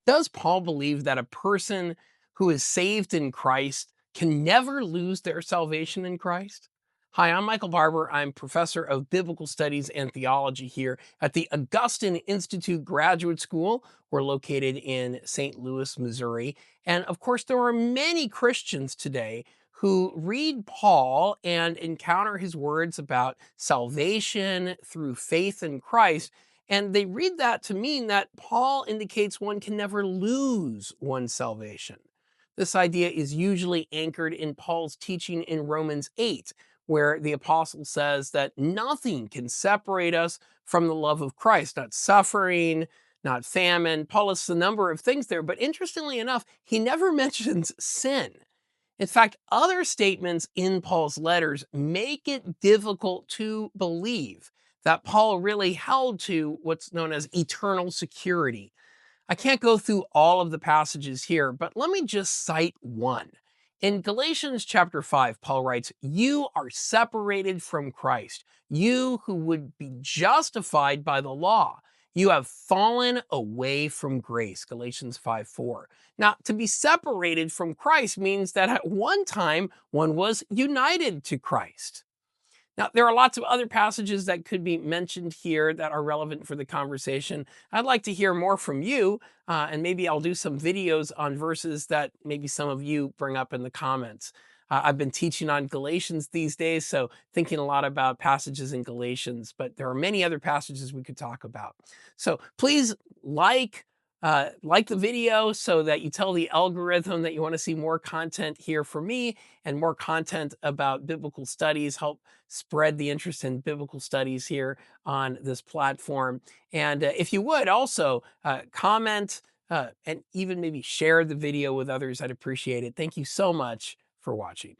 Does Paul believe that a person who is saved in Christ can never lose their salvation in Christ? Hi, I'm Michael Barber. I'm professor of biblical studies and theology here at the Augustine Institute Graduate School. We're located in St. Louis, Missouri. And of course, there are many Christians today who read Paul and encounter his words about salvation through faith in Christ, and they read that to mean that Paul indicates one can never lose one's salvation. This idea is usually anchored in Paul's teaching in Romans 8, where the apostle says that nothing can separate us from the love of Christ, not suffering, not famine. Paul lists a number of things there, but interestingly enough, he never mentions sin. In fact, other statements in Paul's letters make it difficult to believe that Paul really held to what's known as eternal security. I can't go through all of the passages here, but let me just cite one. In Galatians chapter 5, Paul writes, "You are separated from Christ, you who would be justified by the law. You have fallen away from grace." Galatians 5:4. Now, to be separated from Christ means that at one time one was united to Christ. Now, there are lots of other passages that could be mentioned here that are relevant for the conversation. I'd like to hear more from you, and maybe I'll do some videos on verses that maybe some of you bring up in the comments. I've been teaching on Galatians these days, so thinking a lot about passages in Galatians, but there are many other passages we could talk about. So please like the video so that you tell the algorithm that you want to see more content here for me and more content about biblical studies, help spread the interest in biblical studies here on this platform. And if you would also comment and even maybe share the video with others, I'd appreciate it. Thank you so much for watching.